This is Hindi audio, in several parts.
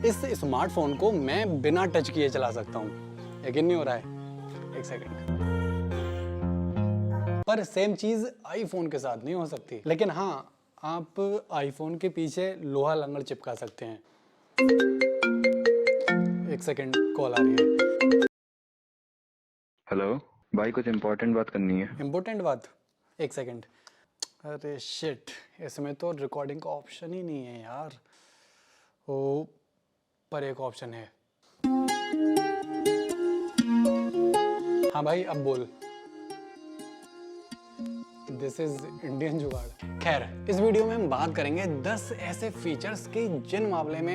इस स्मार्टफोन को मैं बिना टच किए चला सकता हूँ। यकीन नहीं हो रहा है? एक सेकंड। पर सेम चीज आईफोन के साथ नहीं हो सकती, लेकिन हाँ, आप आईफोन के पीछे लोहा लंगड़ चिपका सकते हैं। एक सेकंड, कॉल आ रही है। हेलो भाई, कुछ इम्पोर्टेंट बात करनी है। इम्पोर्टेंट बात? एक सेकंड। अरे शिट, इसमें तो रिकॉर्डिंग का ऑप्शन ही नहीं है यार। ओ, पर एक ऑप्शन है। हाँ भाई, अब बोल। दिस इज इंडियन जुगाड़। खैर, इस वीडियो में हम बात करेंगे 10 ऐसे फीचर्स के जिन मामले में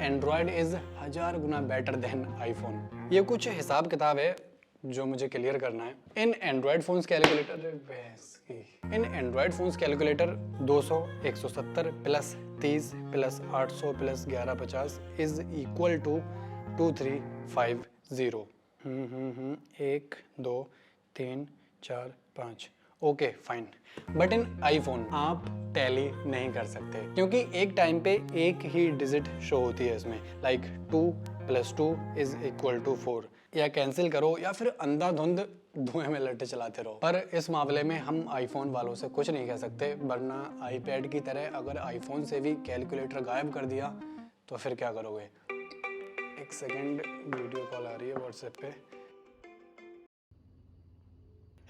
Android is 1000 Guna better than iPhone. ये कुछ हिसाब किताब है जो मुझे क्लियर करना है। In Android phones calculator 200, 170 plus 30 plus 800 plus 1150 is equal to 2350। 1 2 3 4 5। Okay fine. But in iPhone आप टैली नहीं कर सकते, क्योंकि एक टाइम पे एक ही डिजिट शो होती है इसमें, लाइक 2 + 2 इज इक्वल टू 4। या कैंसिल करो या फिर अंधाधुंध धुएं में लट्टे चलाते रहो। पर इस मामले में हम आईफोन वालों से कुछ नहीं कह सकते, वरना आईपैड की तरह अगर आईफोन से भी कैलकुलेटर गायब कर दिया तो फिर क्या करोगे? एक सेकेंड, वीडियो कॉल आ रही है व्हाट्सएप पे।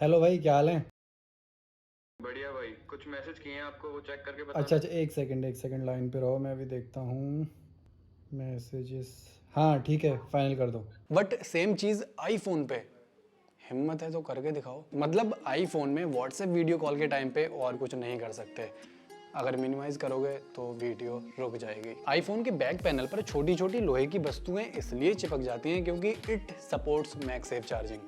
हेलो भाई, क्या हाल है? बढ़िया भाई, कुछ मैसेज किए हैं आपको, वो चेक करके बता। अच्छा, एक सेकंड लाइन पे रहो, मैं अभी देखता हूँ मैसेजेस। हाँ ठीक है, फाइनल कर दो। बट सेम चीज आईफोन पे, हिम्मत है तो करके दिखाओ। मतलब आईफोन में व्हाट्सएप वीडियो कॉल के टाइम पे और कुछ नहीं कर सकते। अगर मिनिमाइज करोगे तो वीडियो रुक जाएगी। आईफोन के बैक पैनल पर छोटी छोटी लोहे की वस्तुएं इसलिए चिपक जाती हैं क्योंकि इट सपोर्ट्स मैगसेफ चार्जिंग।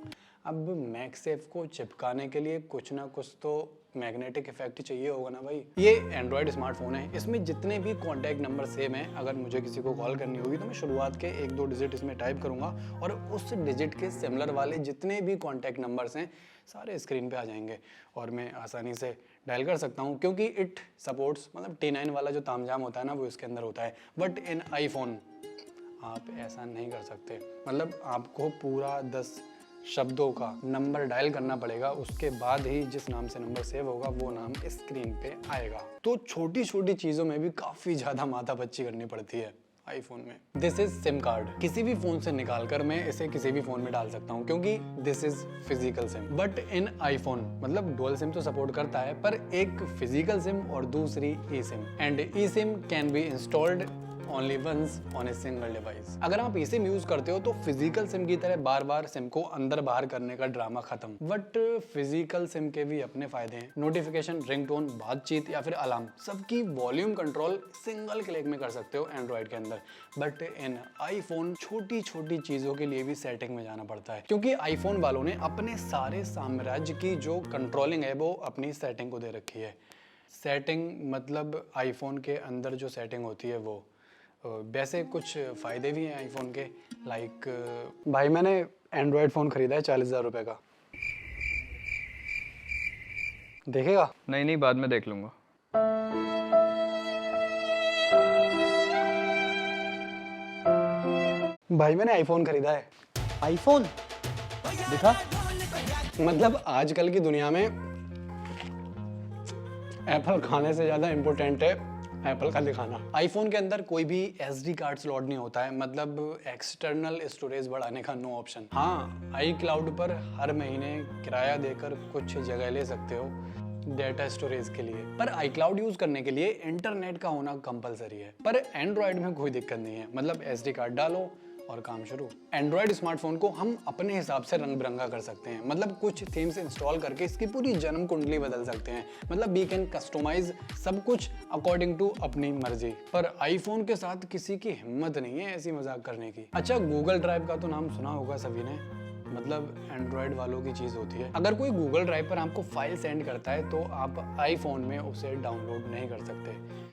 अब मैगसेफ को चिपकाने के लिए कुछ ना कुछ तो मैग्नेटिक इफेक्ट चाहिए होगा ना भाई। ये एंड्रॉयड स्मार्टफोन है, इसमें जितने भी कॉन्टैक्ट नंबर सेम है। अगर मुझे किसी को कॉल करनी होगी तो मैं शुरुआत के 1-2 डिजिट इसमें टाइप करूंगा और उस डिजिट के सिमिलर वाले जितने भी कॉन्टैक्ट नंबर्स हैं सारे स्क्रीन पे आ जाएंगे और मैं आसानी से डायल कर सकता हूँ, क्योंकि इट सपोर्ट्स, मतलब T9 वाला जो तामझाम होता है ना वो इसके अंदर होता है। बट इन आईफोन आप ऐसा नहीं कर सकते। मतलब आपको पूरा 10 शब्दों का नंबर डायल करना पड़ेगा, उसके बाद ही जिस नाम से नंबर सेव होगा वो नाम स्क्रीन पे आएगा। तो छोटी छोटी चीजों में भी काफी ज्यादा माथापच्ची करनी पड़ती है आईफोन में। This is SIM card. किसी भी फोन से निकालकर मैं इसे किसी भी फोन में डाल सकता हूँ, क्योंकि this is physical SIM. But in iPhone मतलब डुअल सिम तो सपोर्ट करता है, पर एक फिजिकल सिम और दूसरी e SIM. And e SIM can be installed only once on a single device. अगर आप eSIM यूज करते हो तो फिजिकल सिम की तरह बार बार सिम को अंदर बाहर करने का ड्रामा खत्म। बट फिजिकल सिम के भी अपने फायदे हैं। नोटिफिकेशन, रिंगटोन, बातचीत या फिर अलार्म, सबकी वॉल्यूम कंट्रोल सिंगल क्लिक में कर सकते हो एंड्रॉइड के अंदर। बट इन आईफोन छोटी छोटी चीजों के लिए भी सेटिंग में जाना पड़ता है, क्योंकि आईफोन वालों ने अपने सारे साम्राज्य की जो कंट्रोलिंग है वो अपनी सेटिंग को दे रखी है। सेटिंग मतलब आईफोन के अंदर जो सेटिंग होती है वो। वैसे कुछ फ़ायदे भी हैं आईफोन के, लाइक भाई मैंने एंड्रॉयड फ़ोन ख़रीदा है 40,000 रुपये का। देखेगा? नहीं, बाद में देख लूंगा। भाई मैंने आईफोन ख़रीदा है। आईफोन दिखा। मतलब आजकल की दुनिया में एप्पल खाने से ज़्यादा इम्पोर्टेंट है एप्पल का दिखाना। आईफोन के अंदर कोई भी SD कार्ड स्लॉट नहीं होता है, मतलब एक्सटर्नल स्टोरेज बढ़ाने का नो ऑप्शन। हाँ, iCloud पर हर महीने किराया देकर कुछ जगह ले सकते हो डेटा स्टोरेज के लिए, पर iCloud यूज करने के लिए इंटरनेट का होना कंपलसरी है। पर एंड्रॉयड में कोई दिक्कत नहीं है, मतलब SD कार्ड डालो और काम शुरू। एंड्रॉयड स्मार्टफोन को हम अपने हिसाब से रंग बिरंगा कर सकते हैं, मतलब कुछ थीम्स इंस्टॉल करके इसकी पूरी जन्म कुंडली बदल सकते हैं। मतलब वी कैन कस्टमाइज सब कुछ अकॉर्डिंग टू अपनी मर्जी। पर आईफोन के साथ किसी की हिम्मत नहीं है ऐसी मजाक करने की। अच्छा, गूगल ड्राइव का तो नाम सुना होगा सभी ने, मतलब एंड्रॉयड वालों की चीज होती है। अगर कोई गूगल ड्राइव पर आपको फाइल सेंड करता है तो आप आईफोन में उसे डाउनलोड नहीं कर सकते,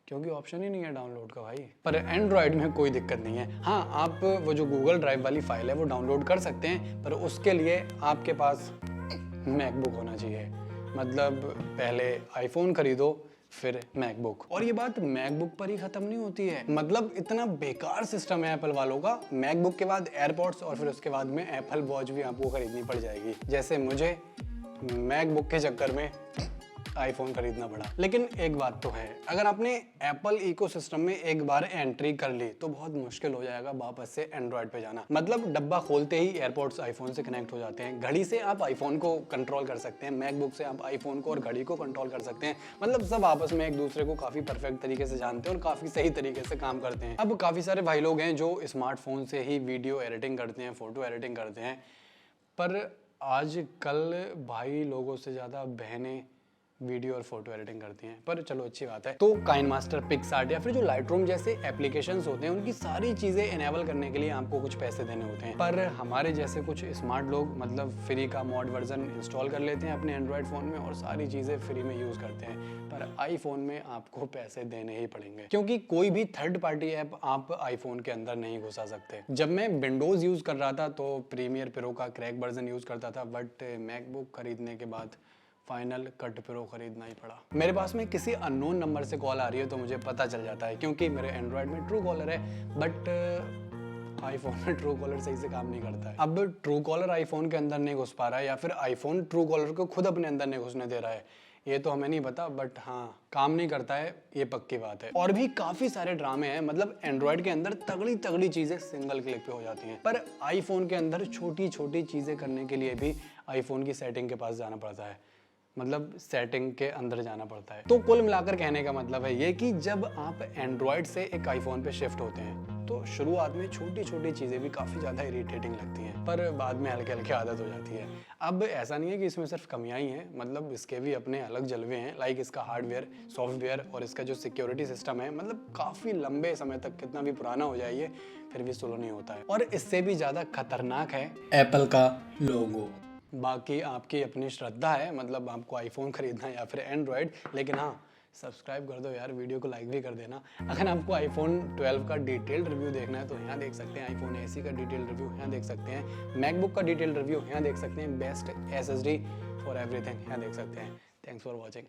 क्योंकि ऑप्शन ही नहीं है डाउनलोड का भाई। पर एंड्रॉयड में कोई दिक्कत नहीं है। हाँ, आप वो जो गूगल ड्राइव वाली फाइल है वो डाउनलोड कर सकते हैं, पर उसके लिए आपके पास मैकबुक होना चाहिए। मतलब पहले आईफोन खरीदो, फिर मैकबुक। और ये बात मैकबुक पर ही खत्म नहीं होती है, मतलब इतना बेकार सिस्टम है एप्पल वालों का। मैकबुक के बाद एयरपॉड्स और फिर उसके बाद में एप्पल वॉच भी आपको खरीदनी पड़ जाएगी, जैसे मुझे मैकबुक के चक्कर में आईफोन खरीदना पड़ा। लेकिन एक बात तो है, अगर आपने एप्पल इकोसिस्टम में एक बार एंट्री कर ली तो बहुत मुश्किल हो जाएगा वापस से एंड्रॉयड पे जाना। मतलब डब्बा खोलते ही एयरपोर्ट्स आईफोन से कनेक्ट हो जाते हैं, घड़ी से आप आईफोन को कंट्रोल कर सकते हैं, मैकबुक से आप आईफोन को और घड़ी को कंट्रोल कर सकते हैं। मतलब सब आपस में एक दूसरे को काफी परफेक्ट तरीके से जानते हैं और काफी सही तरीके से काम करते हैं। अब काफी सारे भाई लोग हैं जो स्मार्टफोन से ही वीडियो एडिटिंग करते हैं, फोटो एडिटिंग करते हैं, पर आजकल भाई लोगों से ज्यादा बहनें वीडियो और फोटो एडिटिंग करती हैं। पर चलो अच्छी बात है। तो काइनमास्टर, पिक्सआर्ट या फिर जो लाइटरूम जैसे एप्लीकेशंस होते हैं उनकी सारी चीजें इनेबल करने के लिए आपको कुछ पैसे देने होते हैं। पर हमारे जैसे कुछ स्मार्ट लोग मतलब फ्री का मॉड वर्जन इंस्टॉल कर लेते हैं अपने एंड्रॉयड फोन में और सारी चीजें फ्री में यूज करते हैं। पर आईफोन में आपको पैसे देने ही पड़ेंगे, क्योंकि कोई भी थर्ड पार्टी ऐप आप आईफोन के अंदर नहीं घुसा सकते। जब मैं विंडोज यूज कर रहा था तो प्रीमियर प्रो का क्रैक वर्जन यूज करता था, बट मैकबुक खरीदने के बाद फाइनल कट प्रो खरीदना ही पड़ा। मेरे पास में किसी अननोन नंबर से कॉल आ रही है तो मुझे पता चल जाता है, क्योंकि मेरे एंड्रॉयड में ट्रू कॉलर है, बट आईफोन में ट्रू कॉलर सही से काम नहीं करता है। अब ट्रू कॉलर आईफोन के अंदर नहीं घुस पा रहा है या फिर आईफोन ट्रू कॉलर को खुद अपने अंदर नहीं घुसने दे रहा है, ये तो हमें नहीं पता, बट हाँ काम नहीं करता है, ये पक्की बात है। और भी काफी सारे ड्रामे हैं, मतलब एंड्रॉयड के अंदर तगड़ी तगड़ी चीजें सिंगल क्लिक पे हो जाती हैं, पर आईफोन के अंदर छोटी छोटी चीजें करने के लिए भी आईफोन की सेटिंग के पास जाना पड़ता है, मतलब सेटिंग के अंदर जाना पड़ता है। तो कुल मिलाकर कहने का मतलब है ये कि जब आप एंड्रॉयड से एक आईफोन पे शिफ्ट होते हैं तो शुरुआत में छोटी छोटी चीज़ें भी काफ़ी ज़्यादा इरिटेटिंग लगती हैं, पर बाद में हल्के हल्के आदत हो जाती है। अब ऐसा नहीं है कि इसमें सिर्फ कमियां ही हैं, मतलब इसके भी अपने अलग जलवे हैं, लाइक इसका हार्डवेयर, सॉफ्टवेयर और इसका जो सिक्योरिटी सिस्टम है, मतलब काफ़ी लंबे समय तक कितना भी पुराना हो जाए ये फिर भी स्लो नहीं होता है। और इससे भी ज़्यादा खतरनाक है एप्पल का लोगो। बाकी आपकी अपनी श्रद्धा है, मतलब आपको आईफोन खरीदना या फिर एंड्रॉयड, लेकिन हाँ सब्सक्राइब कर दो यार, वीडियो को लाइक भी कर देना। अगर आपको आईफोन 12 का डिटेल्ड रिव्यू देखना है तो यहाँ देख सकते हैं, आईफोन SE का डिटेल्ड रिव्यू यहाँ देख सकते हैं, मैकबुक का डिटेल्ड रिव्यू यहाँ देख सकते हैं, बेस्ट SSD फॉर एवरीथिंग यहाँ देख सकते हैं। Thanks for watching.